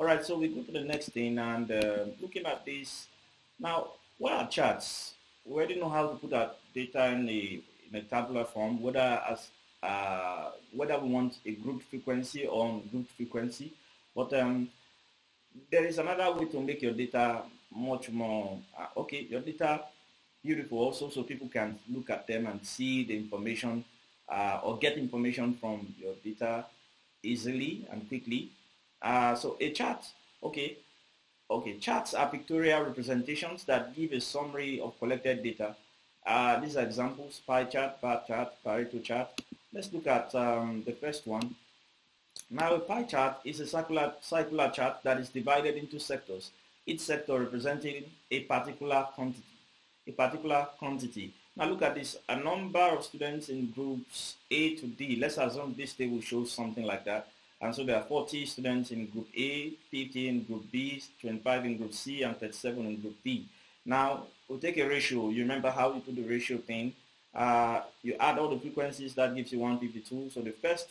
All right, so we go to the next thing, and looking at this now. What are charts? We already know how to put our data in a tabular form, whether we want a group frequency or group frequency. But there is another way to make your data much more okay. Your data beautiful also, so people can look at them and see the information or get information from your data easily and quickly. So a chart, okay, charts are pictorial representations that give a summary of collected data. These are examples: pie chart, bar chart, Pareto chart. Let's look at the first one. Now, a pie chart is a circular chart that is divided into sectors, each sector representing a particular quantity. Now look at this, a number of students in groups A to D. Let's assume this table shows something like that. And so there are 40 students in group A, 50 in group B, 25 in group C, and 37 in group D. Now, we'll take a ratio. You remember how you do the ratio thing. You add all the frequencies, that gives you 152. So the first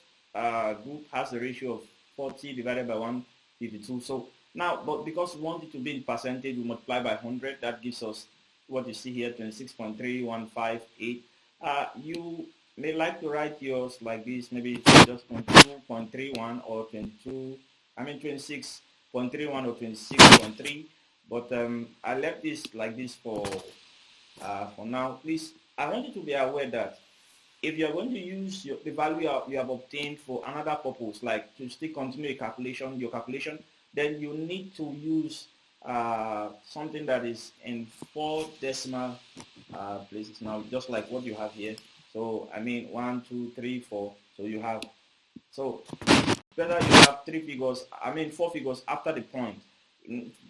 group has a ratio of 40 divided by 152. So now, but because we want it to be in percentage, we multiply by 100. That gives us what you see here, 26.3158. You may like to write yours like this, maybe it's just 22.31 or 26.31 or 26.3, but I left this like this for now. Please, I want you to be aware that if you are going to use the value you have obtained for another purpose, like to still continue your calculation, then you need to use something that is in 4 decimal places now, just like what you have here. So I mean 1, 2, 3, 4. So you have, so better you have 4 figures after the point,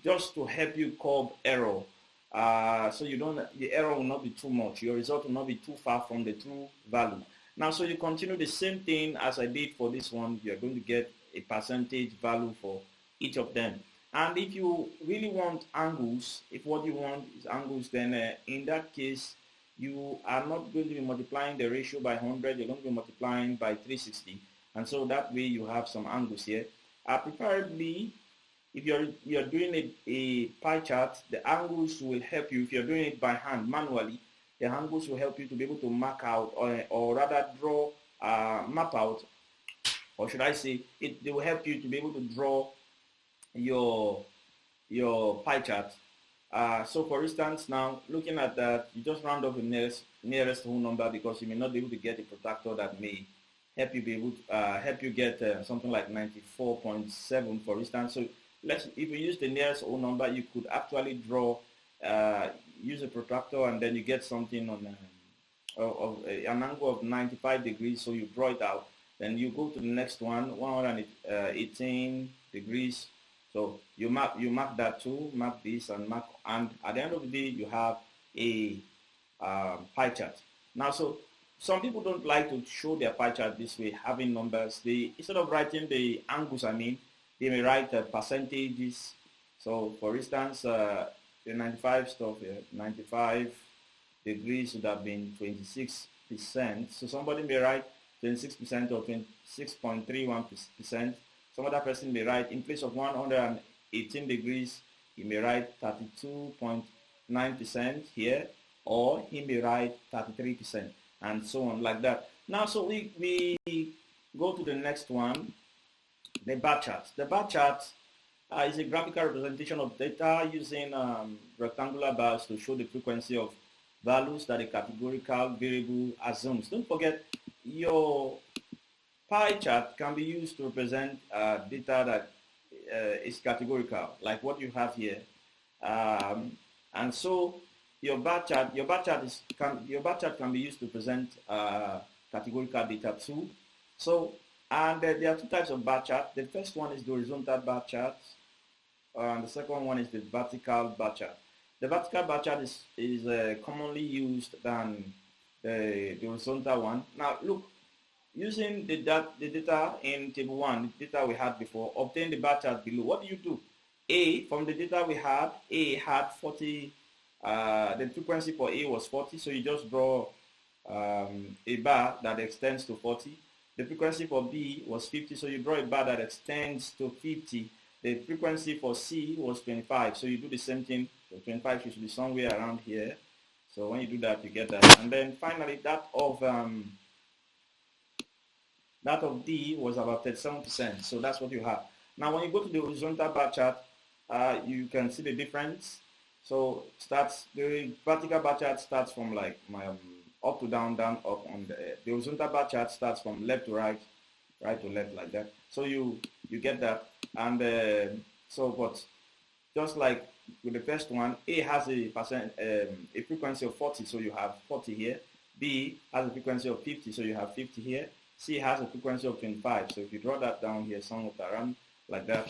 just to help you curb error. So the error will not be too much. Your result will not be too far from the true value. Now, so you continue the same thing as I did for this one. You are going to get a percentage value for each of them. And if you really want angles, if what you want is angles, then in that case, you are not going to be multiplying the ratio by 100. You're going to be multiplying by 360. And so that way you have some angles here. Preferably, if you're doing a pie chart, the angles will help you. If you're doing it by hand, manually, the angles will help you to be able to mark out, or rather draw, map out, or should I say, they will help you to be able to draw your pie chart. So for instance, now looking at that, you just round off the nearest whole number, because you may not be able to get a protractor that may help you be able to help you get something like 94.7, for instance. So if you use the nearest whole number, you could actually draw, use a protractor, and then you get something on an angle of 95 degrees. So you draw it out, then you go to the next one, 118 degrees. So you mark that too, mark this, and at the end of the day, you have a pie chart. Now, so some people don't like to show their pie chart this way, having numbers. Instead of writing the angles, they may write percentages. So for instance, the 95 stuff here, 95 degrees would have been 26%. So somebody may write 26% or 26.31%. Some other person may write, in place of 118 degrees, he may write 32.9% here, or he may write 33%, and so on like that. Now, so we go to the next one, the bar chart. The bar chart is a graphical representation of data using rectangular bars to show the frequency of values that a categorical variable assumes. Don't forget, your pie chart can be used to represent data that is categorical, like what you have here, and so your bar chart can be used to present categorical data too. So, and there are 2 types of bar chart. The first one is the horizontal bar chart, and the second one is the vertical bar chart. The vertical bar chart is commonly used than the horizontal one. Now, look. Using the data in table 1, the data we had before, obtain the bar chart below. What do? From the data we had, A had 40, the frequency for A was 40, so you just draw a bar that extends to 40. The frequency for B was 50, so you draw a bar that extends to 50. the frequency for C was 25. So you do the same thing. So 25 should be somewhere around here. So when you do that, you get that. And then finally, that of D was about 37%. So that's what you have. Now, when you go to the horizontal bar chart, you can see the difference. So the vertical bar chart starts from like up to down, down, up. On the horizontal bar chart starts from left to right, right to left, like that. So you get that. And but just like with the first one, A has a frequency of 40, so you have 40 here. B has a frequency of 50, so you have 50 here. C has a frequency of 25, so if you draw that down here, somewhat around like that,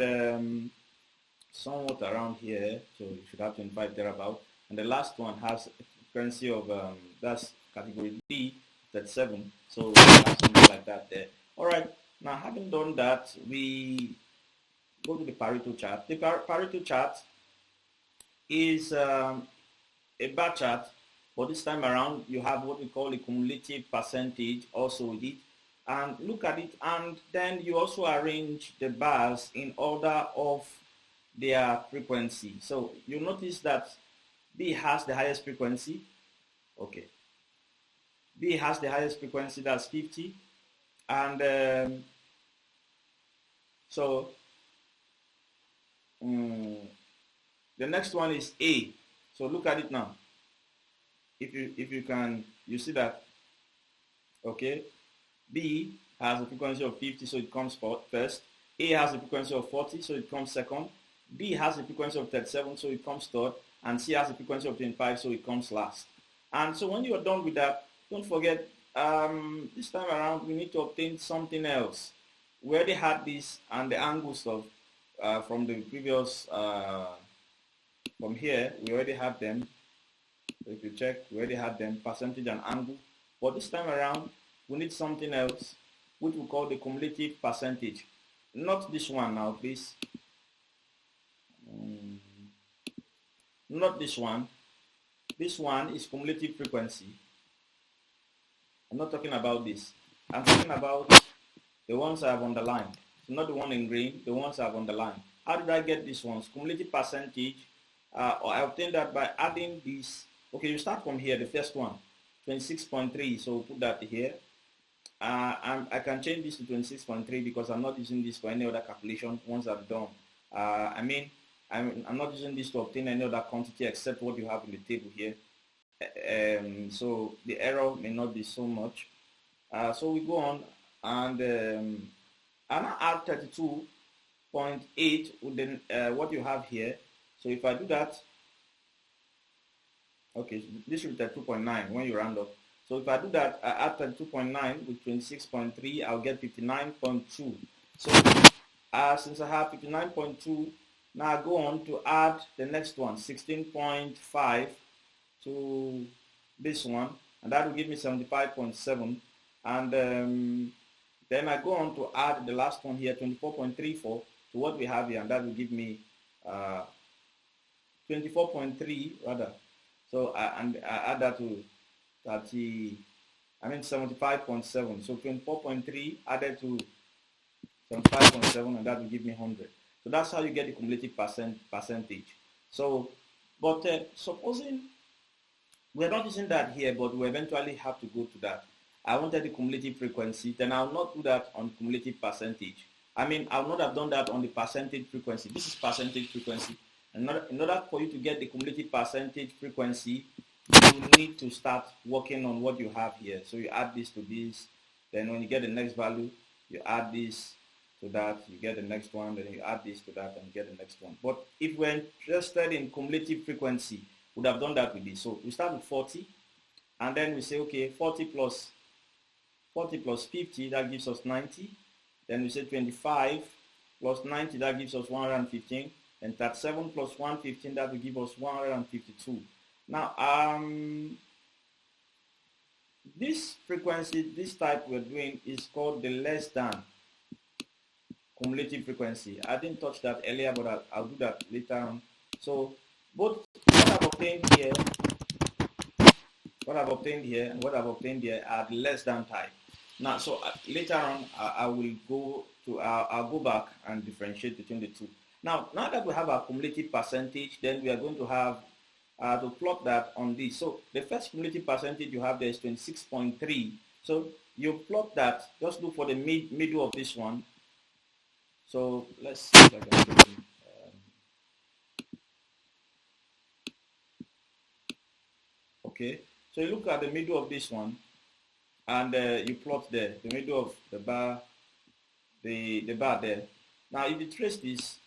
and somewhat around here, so you should have 25 thereabout. And the last one has a frequency of that's category D, 37, so you have something like that there. All right, now having done that, we go to the Pareto chart. The Pareto chart is a bar chart, but this time around you have what we call a cumulative percentage also with it. And look at it, and then you also arrange the bars in order of their frequency. So you notice that B has the highest frequency. Okay. B has the highest frequency, that's 50. And the next one is A. So look at it now. If you can, you see that, okay, B has a frequency of 50, so it comes first. A has a frequency of 40, so it comes second. D has a frequency of 37, so it comes third. And C has a frequency of 25, so it comes last. And so when you are done with that, don't forget, this time around, we need to obtain something else. We already had this and the angles of from the previous, from here, we already have them. So if you check, we already had them, percentage and angle. But this time around, we need something else, which we call the cumulative percentage. Not this one now, please. Not this one. This one is cumulative frequency. I'm not talking about this. I'm talking about the ones I have underlined. So not the one in green, the ones I have underlined. How did I get these ones? Cumulative percentage, or I obtained that by adding this. Okay, you start from here, the first one, 26.3, so put that here. I can change this to 26.3 because I'm not using this for any other calculation once I'm done. I'm not using this to obtain any other quantity except what you have in the table here. So the error may not be so much. So we go on and I add 32.8 with what you have here. So if I do that, okay, this should be 32.9 when you round up. So if I do that, I add 32.9 with 26.3, I'll get 59.2. So since I have 59.2, now I go on to add the next one, 16.5 to this one, and that will give me 75.7. And then I go on to add the last one here, 24.34, to what we have here, and that will give me 24.3 rather. So I add that to 75.7. So 24.3 added to 75.7, and that will give me 100. So that's how you get the cumulative percentage. So, but supposing we're not using that here, but we eventually have to go to that. I wanted the cumulative frequency, then I'll not do that on cumulative percentage. I will not have done that on the percentage frequency. This is percentage frequency. In order for you to get the cumulative percentage frequency, you need to start working on what you have here. So you add this to this, then when you get the next value, you add this to that, you get the next one, then you add this to that, and you get the next one. But if we're interested in cumulative frequency, we would have done that with this. So we start with 40, and then we say, okay, 40 plus 50, that gives us 90. Then we say 25 plus 90, that gives us 115. And 37 plus 115, that will give us 152. Now, this frequency, this type we're doing is called the less than cumulative frequency. I didn't touch that earlier, but I'll do that later on. So both what I've obtained here and what I've obtained here are the less than type. Now, so later on, I will go to I'll go back and differentiate between the two. Now that we have our cumulative percentage, then we are going to have to plot that on this. So the first cumulative percentage you have there is 26.3. So you plot that, just look for the middle of this one. So let's see if I can do it. Okay, so you look at the middle of this one, and you plot there, the middle of the bar, the bar there. Now if you trace this,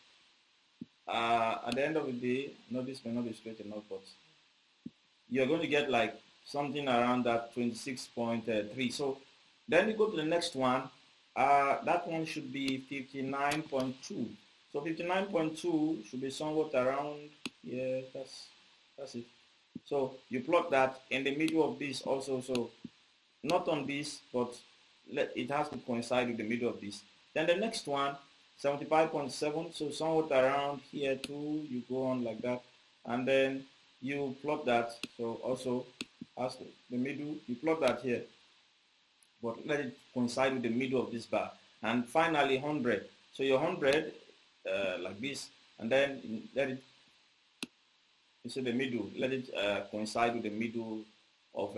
at the end of the day, no, this may not be straight enough, but you're going to get like something around that 26.3. So then you go to the next one. That one should be 59.2. So 59.2 should be somewhat around, yeah, that's it. So you plot that in the middle of this also, so not on this, but it has to coincide with the middle of this. Then the next one, 75.7, so somewhat around here too, you go on like that, and then you plot that, so also as the middle, you plot that here, but let it coincide with the middle of this bar. And finally 100, so your 100 like this, and then let it, you see the middle, let it coincide with the middle of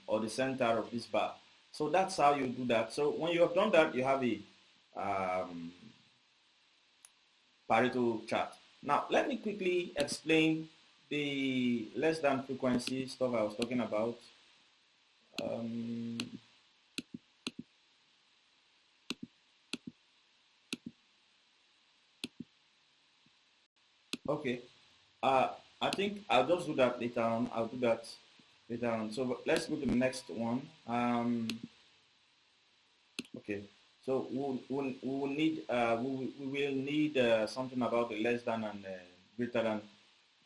or the center of this bar. So that's how you do that. So when you have done that, you have a Pareto chart. Now let me quickly explain the less than frequency stuff I was talking about. Okay, I think I'll just do that later on. I'll do that later on. So let's go to the next one. Okay, so we will need something about the less than and greater than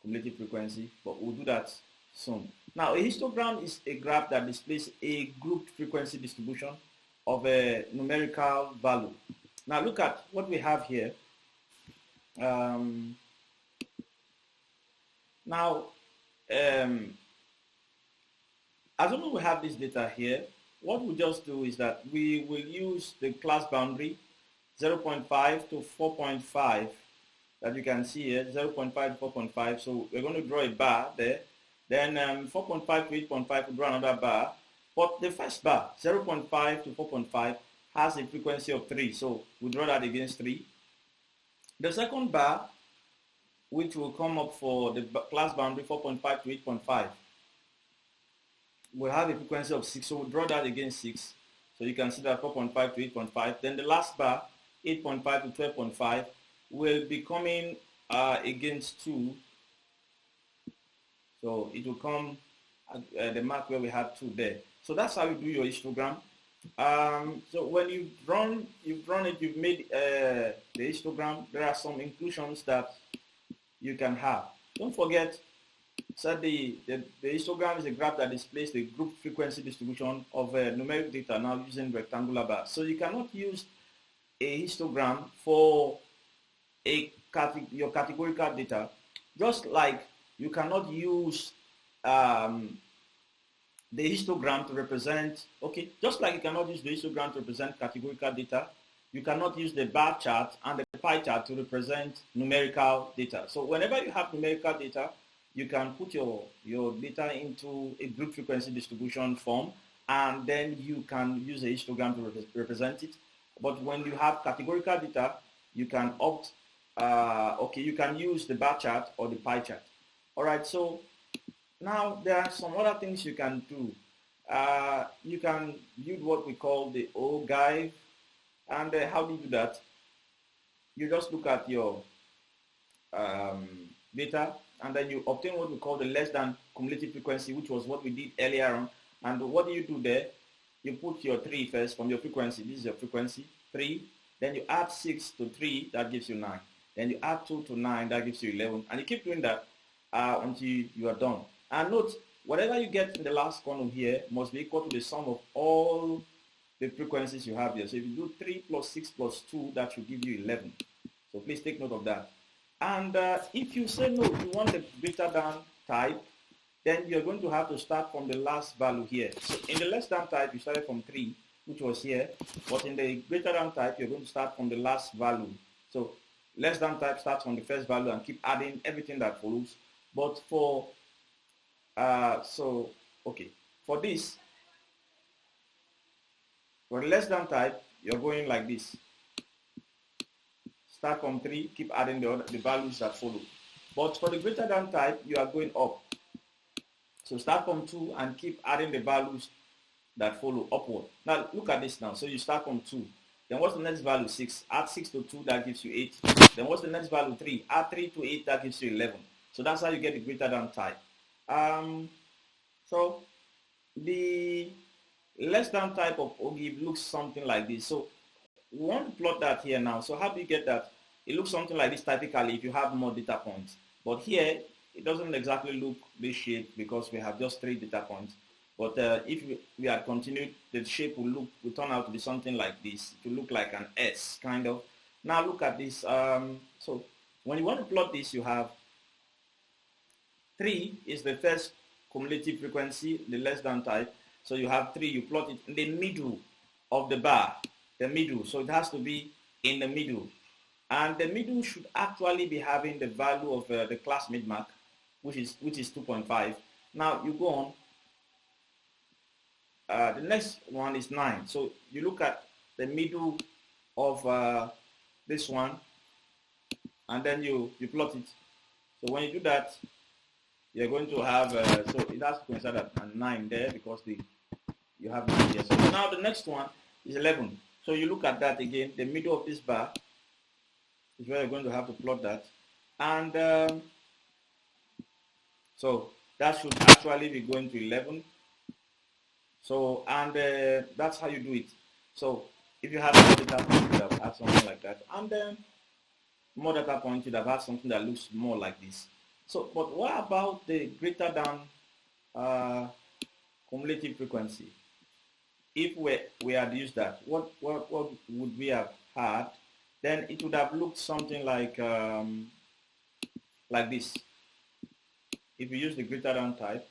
cumulative frequency, but we'll do that soon. Now, a histogram is a graph that displays a grouped frequency distribution of a numerical value. Now, look at what we have here. Assuming we have this data here, what we just do is that we will use the class boundary 0.5 to 4.5 that you can see here, 0.5 to 4.5. So we're going to draw a bar there. Then 4.5 to 8.5, we'll draw another bar. But the first bar, 0.5 to 4.5, has a frequency of 3. So we'll draw that against 3. The second bar, which will come up for the class boundary 4.5 to 8.5, will have a frequency of 6. So we'll draw that against 6. So you can see that 4.5 to 8.5. Then the last bar, 8.5 to 12.5, will be coming against 2. So it will come at the mark where we have 2 there. So that's how you do your histogram. So when you've drawn it, you've made the histogram. There are some inclusions that you can have. Don't forget, so the histogram is a graph that displays the group frequency distribution of numeric data now using rectangular bars. So you cannot use a histogram for your categorical data, just like you cannot use the histogram to represent, okay, just like you cannot use the histogram to represent categorical data, you cannot use the bar chart and the pie chart to represent numerical data. So whenever you have numerical data, you can put your data into a group frequency distribution form, and then you can use a histogram to represent it. But when you have categorical data, you can opt, you can use the bar chart or the pie chart. All right, so now there are some other things you can do. You can use what we call the Ogive, and how do you do that? You just look at your data, and then you obtain what we call the less than cumulative frequency, which was what we did earlier on. And what do you do there? You put your 3 first from your frequency. This is your frequency, 3. Then you add 6 to 3, that gives you 9. Then you add 2 to 9, that gives you 11. And you keep doing that until you are done. And note, whatever you get in the last column here must be equal to the sum of all the frequencies you have here. So if you do 3 plus 6 plus 2, that should give you 11. So please take note of that. And if you say no, you want a greater than type, then you're going to have to start from the last value here. So in the less than type, you started from 3. which was here. But in the greater than type, you're going to start from the last value. So less than type starts from the first value and keep adding everything that follows. But for for this, for the less than type, you're going like this. Start from 3, keep adding the values that follow. But for the greater than type, you are going up. So start from 2 and keep adding the values that follow upward. Now look at this now. So you start from 2. Then what's the next value? 6. Add 6 to 2, that gives you 8. Then what's the next value? 3. Add 3 to 8, that gives you 11. So that's how you get the greater than type. So the less than type of Ogive looks something like this. So we want to plot that here now. So how do you get that? It looks something like this typically if you have more data points. But here, it doesn't exactly look this shape because we have just 3 data points. But if we had continued, the shape will turn out to be something like this. It will look like an S, kind of. Now look at this. So when you want to plot this, you have 3 is the first cumulative frequency, the less than type. So you have 3, you plot it in the middle of the bar, the middle. So it has to be in the middle. And the middle should actually be having the value of the class mid-mark, which is 2.5. Now you go on. The next one is 9. So you look at the middle of this one, and then you plot it. So when you do that, you're going to have, so it has to coincide at 9 there because you have 9 here. So now the next one is 11. So you look at that again, the middle of this bar is where you're going to have to plot that. And so that should actually be going to 11. So, and that's how you do it. So if you have more data points, you would have had something like that. And then more data points, you would have had something that looks more like this. So, but what about the greater than cumulative frequency? If we had used that, what would we have had? Then it would have looked something like this. If you use the greater than type,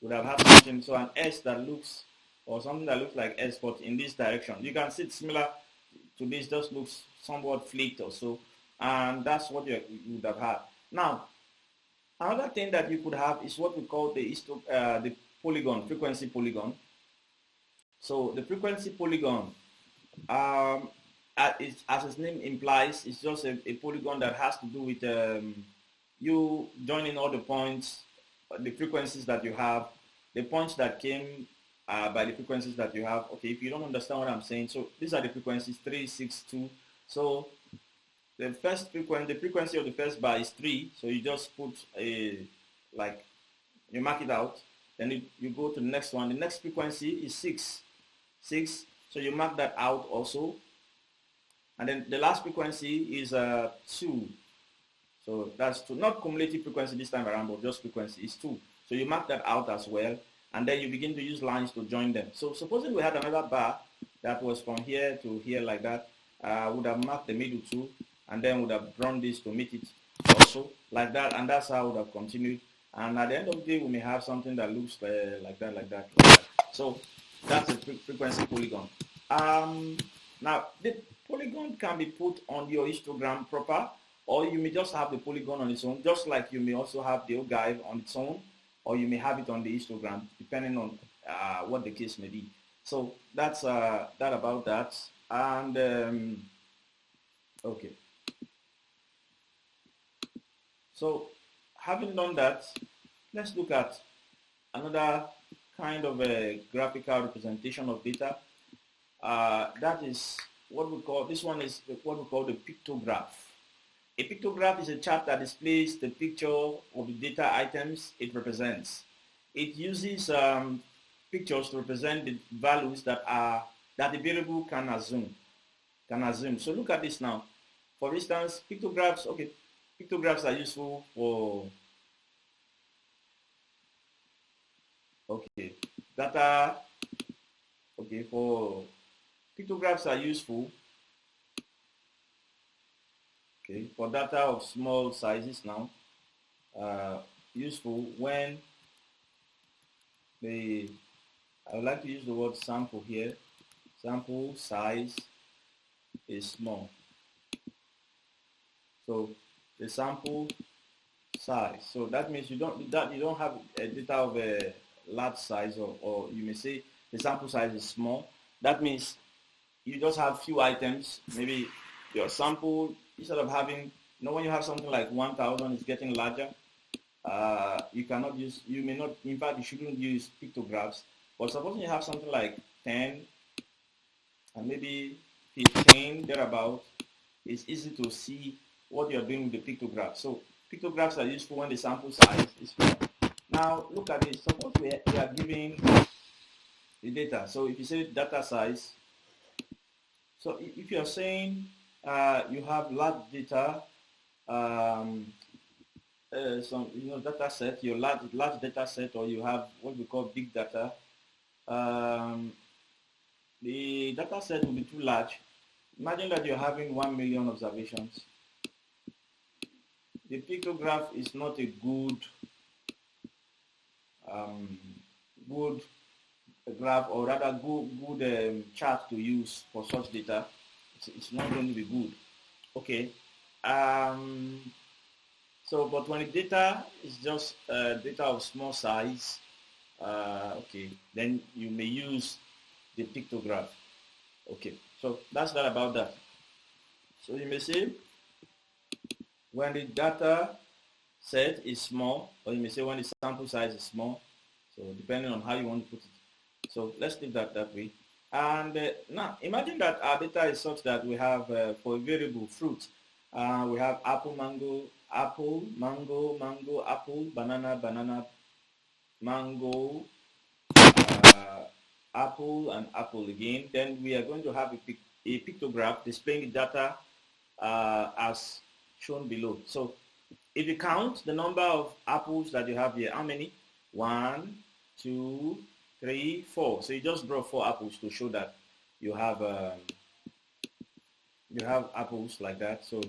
would have had something, so an S that looks, or something that looks like S, but in this direction. You can see it's similar to this, just looks somewhat flicked or so, and that's what you would have had. Now, another thing that you could have is what we call the polygon, frequency polygon. So the frequency polygon, as its name implies, it's just a polygon that has to do with you joining all the points, the frequencies that you have, the points that came by the frequencies that you have. Okay, if you don't understand what I'm saying, so these are the frequencies 3, 6, 2. So the frequency of the first bar is 3. So you just put you mark it out. Then you go to the next one. The next frequency is 6. So you mark that out also. And then the last frequency is 2. So that's 2, not cumulative frequency this time around, but just frequency is 2. So you mark that out as well, and then you begin to use lines to join them. So supposing we had another bar that was from here to here like that, would have marked the middle 2, and then would have drawn this to meet it also like that, and that's how I would have continued. And at the end of the day, we may have something that looks like that. So that's a frequency polygon. Now the polygon can be put on your histogram proper, or you may just have the polygon on its own, just like you may also have the Ogive on its own, or you may have it on the histogram, depending on what the case may be. So that's that about that. And okay. So having done that, let's look at another kind of a graphical representation of data. That is what we call, this one is what we call the pictograph. A pictograph is a chart that displays the picture of the data items it represents. It uses pictures to represent the values that the variable can assume. So look at this now. For instance, pictographs. Okay, pictographs are useful for data. Okay, for pictographs are useful. Okay, for data of small sizes now, useful when the I would like to use the word sample here. Sample size is small. So the sample size. So that means you don't have a data of a large size, or you may say the sample size is small. That means you just have few items. Maybe your sample, instead of having, when you have something like 1,000, it's getting larger. You may not, in fact, you shouldn't use pictographs. But supposing you have something like 10 and maybe 15, thereabout, it's easy to see what you're doing with the pictograph. So pictographs are useful when the sample size is small. Now look at this. Suppose we are giving the data. So if you say data size, so if you're saying you have large data, some data set, your large data set, or you have what we call big data, the data set will be too large. Imagine that you're having 1 million observations. The pictograph is not a good graph, or rather good chart to use for such data. It's not going to be good. Okay. So, but when the data is just data of small size, okay, then you may use the pictograph. Okay, so that's that about that. So you may say when the data set is small, or you may say when the sample size is small. So depending on how you want to put it. So let's leave that way. And now imagine that our data is such that we have for a variable fruit, we have apple, mango, apple, banana, mango, apple, and apple again. Then we are going to have a pictograph displaying the data as shown below. So if you count the number of apples that you have here, how many? 1, 2, 3, 4. So you just draw 4 apples to show that you have apples like that. So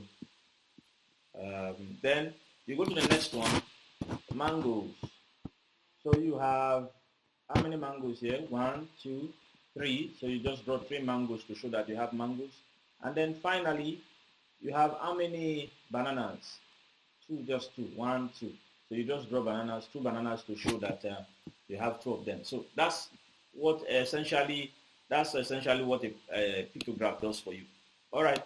then you go to the next one, mangoes. So you have how many mangoes here? 1, 2, 3. So you just draw 3 mangoes to show that you have mangoes. And then finally, you have how many bananas? 2, just 2. 1, 2. So you just draw bananas, 2 bananas to show that you have 2 of them. So that's essentially what a pictograph does for you. All right.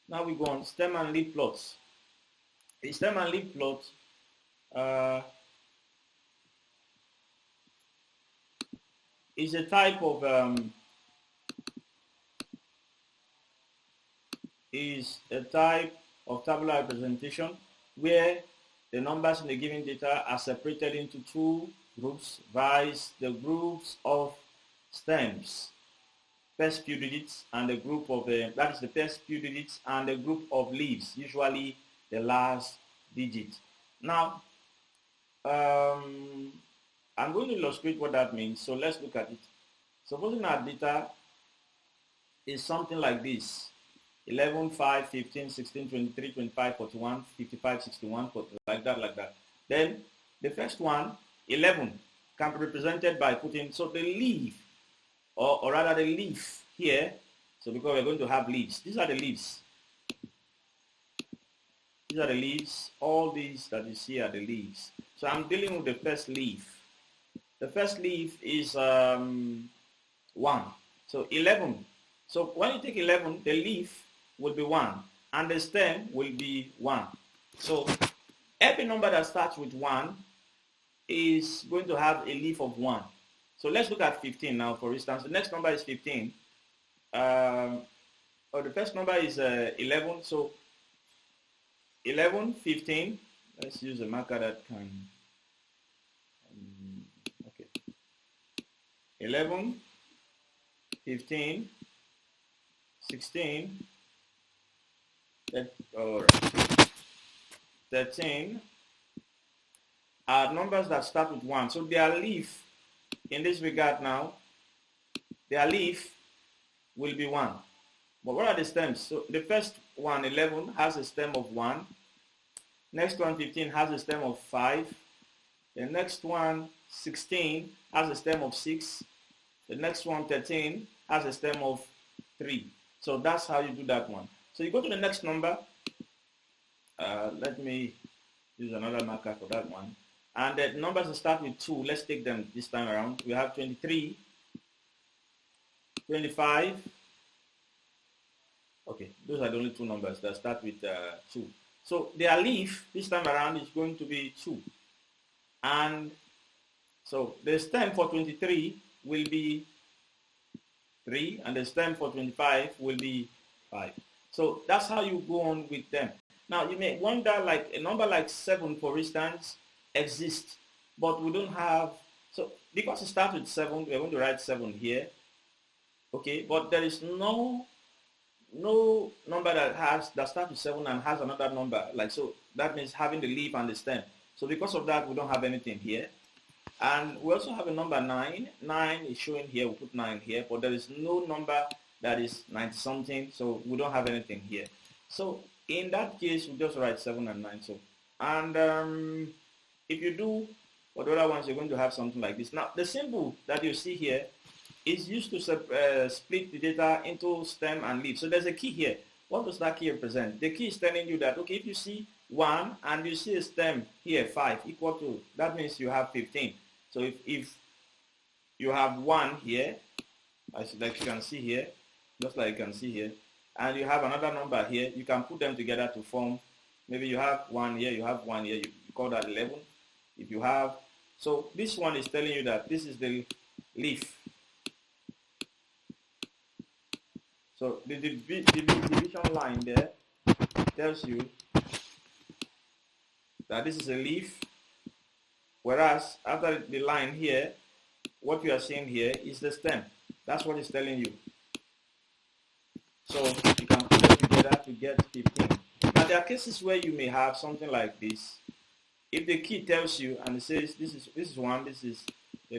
Now we go on stem and leaf plots. A stem and leaf plot is a type of tabular representation where the numbers in the given data are separated into 2 groups, viz. The groups of stems, first few digits, and the group of that is the first few digits, and the group of leaves, usually the last digit. Now, I'm going to illustrate what that means. So let's look at it. Supposing our data is something like this: 11, 5, 15, 16, 23, 25, 41, 55, 61, like that. Then the first one, 11, can be represented by putting, so the leaf, or rather the leaf here, so because we're going to have leaves. These are the leaves. These are the leaves. All these that you see are the leaves. So I'm dealing with the first leaf. The first leaf is 1. So 11. So when you take 11, the leaf will be 1, and the stem will be 1. So every number that starts with 1 is going to have a leaf of 1. So let's look at 15 now, for instance. The next number is 15. The first number is 11. So 11, 15. Let's use a marker that can. Okay. 11, 15, 16. Or 13 are numbers that start with 1. So their leaf, in this regard now, their leaf will be 1. But what are the stems? So the first one, 11, has a stem of 1. Next one, 15, has a stem of 5. The next one, 16, has a stem of 6. The next one, 13, has a stem of 3. So that's how you do that one. So you go to the next number. Let me use another marker for that one. And the numbers will start with 2. Let's take them this time around. We have 23, 25. Okay, those are the only two numbers that start with 2. So their leaf this time around is going to be 2. And so the stem for 23 will be 3, and the stem for 25 will be 5. So that's how you go on with them. Now you may wonder, like a number like 7, for instance, exists, but we don't have, so because it starts with 7, we're going to write 7 here. Okay, but there is no number that starts with 7 and has another number, like, so that means having the leaf and the stem. So because of that, we don't have anything here. And we also have a number 9. 9 is showing here, we put 9 here, but there is no number that is 90 something, so we don't have anything here. So in that case, we just write 7 and 9. So, and if you do for the other ones, you're going to have something like this. Now the symbol that you see here is used to split the data into stem and leaf. So there's a key here. What does that key represent? The key is telling you that, okay, if you see 1 and you see a stem here, 5, equal to, that means you have 15. So if you have 1 here, like you can see here, just like you can see here, and you have another number here, you can put them together to form, maybe you have 1 here, you have 1 here, you call that 11. If you have, so this one is telling you that this is the leaf. So the division line there tells you that this is a leaf, whereas after the line here, what you are seeing here is the stem. That's what it's telling you. So you can put them together to get 15. Now there are cases where you may have something like this. If the key tells you and it says this is 1, this is the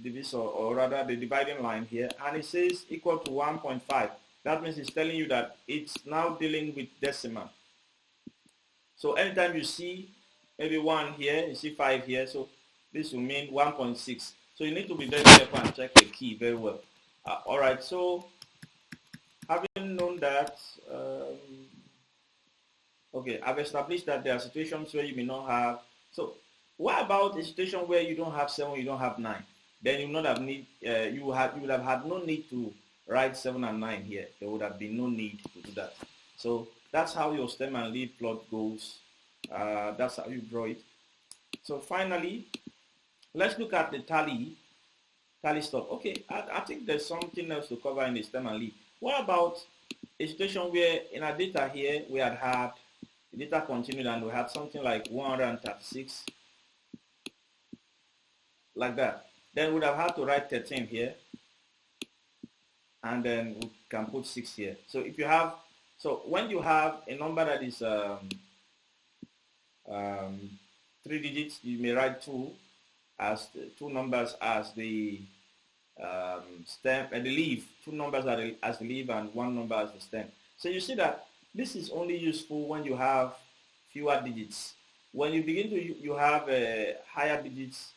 divisor, or rather the dividing line here, and it says equal to 1.5. That means it's telling you that it's now dealing with decimal. So anytime you see maybe 1 here, you see 5 here, so this will mean 1.6. So you need to be very careful and check the key very well. All right, so having known that, okay, I've established that there are situations where you may not have. So what about a situation where you don't have 7, you don't have 9? Then you would not have you would have had no need to write 7 and 9 here. There would have been no need to do that. So that's how your stem and leaf plot goes. That's how you draw it. So finally, let's look at the tally stuff. Okay, I think there's something else to cover in the stem and leaf. What about a situation where in our data here we had the data continued and we had something like 136, like that. Then we would have had to write 13 here, and then we can put 6 here. So if you have, so when you have a number that is 3 digits, you may write 2 as 2 numbers as the stem and the leaf, 2 numbers as the leaf and 1 number as the stem. So you see that this is only useful when you have fewer digits. When you begin to you have higher digits,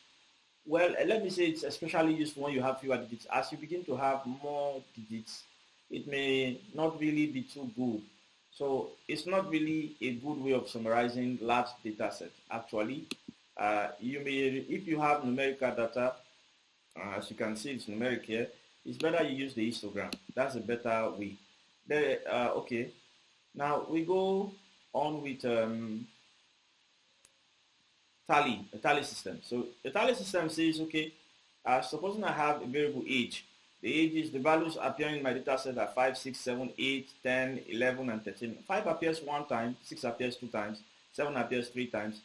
well, let me say it's especially useful when you have fewer digits. As you begin to have more digits, it may not really be too good. So it's not really a good way of summarizing large data sets. Actually, you may, if you have numerical data, as you can see it's numeric here, it's better you use the histogram. That's a better way. Okay, now we go on with the tally system. So the tally system says, okay, supposing I have a variable age, the age is the values appearing in my data set are 5, 6, 7, 8, 10, 11, and 13. 5 appears 1 time, 6 appears 2 times, 7 appears 3 times,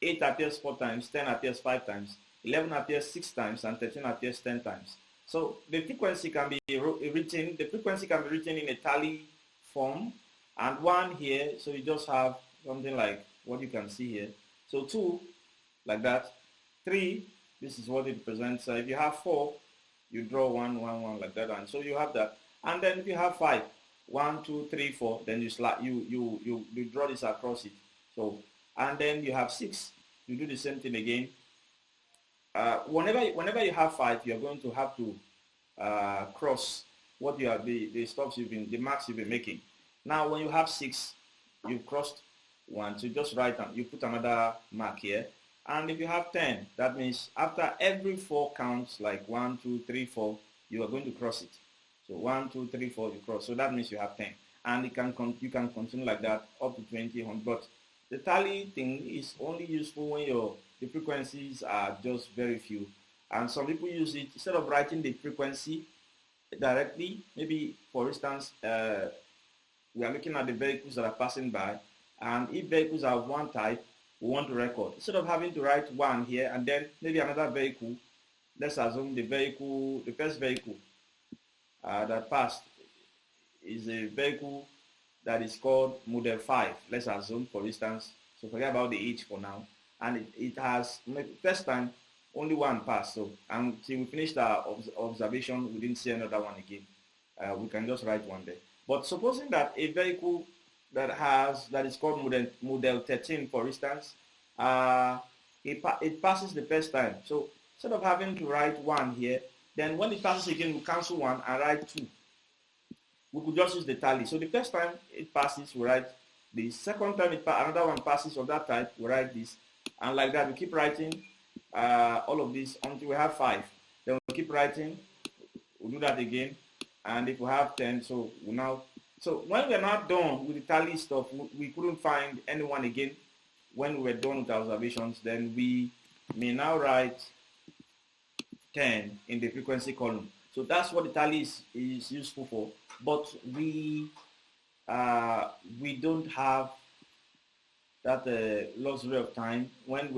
8 appears 4 times, 10 appears 5 times, 11 appears 6 times, and 13 appears 10 times. So the frequency can be written. The frequency can be written in a tally form, and 1 here. So you just have something like what you can see here. So 2, like that. 3, this is what it represents. So if you have 4, you draw 1, 1, 1 like that, and so you have that. And then if you have 5, 1, 2, 3, 4, then you draw this across it. So, and then you have 6, you do the same thing again. whenever you have 5, you're going to have to cross what you are the stops the marks you've been making. Now, when you have 6, you've crossed 1, so just write and you put another mark here. And if you have 10, that means after every 4 counts, like 1, 2, 3, 4, you are going to cross it. So 1, 2, 3, 4, you cross. So that means you have 10, and you can continue like that up to 20. But the tally thing is only useful when the frequencies are just very few. And some people use it instead of writing the frequency directly. Maybe, for instance, we are looking at the vehicles that are passing by, and if vehicles are of one type, we want to record. Instead of having to write 1 here and then maybe another vehicle, let's assume the first vehicle that passed is a vehicle that is called model 5, let's assume, for instance. So forget about the age for now. And it has, first time, only 1 passed. So until we finished our observation, we didn't see another one again. We can just write 1 there. But supposing that a vehicle that is called model 13, for instance, it passes the first time. So instead of having to write 1 here, then when it passes again, we cancel 1 and write 2. We could just use the tally. So the first time it passes, we write this. Second time another one passes of that type, we write this. And like that, we keep writing all of this until we have 5. Then we keep writing. We'll do that again. And if we have 10, so when we're not done with the tally stuff, we couldn't find anyone again. When we were done with our observations, then we may now write 10 in the frequency column. So that's what the tally is useful for. But we don't have that luxury of time when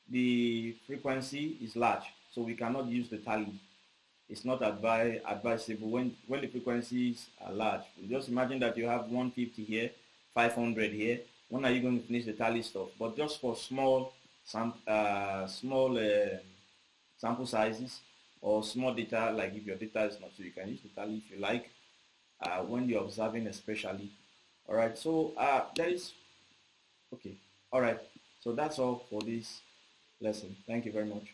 the frequency is large, so we cannot use the tally. It's not advisable when the frequencies are large. Just imagine that you have 150 here, 500 here. When are you going to finish the tally stuff? But just for small sample sizes or small data, like if your data is not, so you can use the tally if you like, when you're observing especially. All right, so okay. All right, so that's all for this lesson. Thank you very much.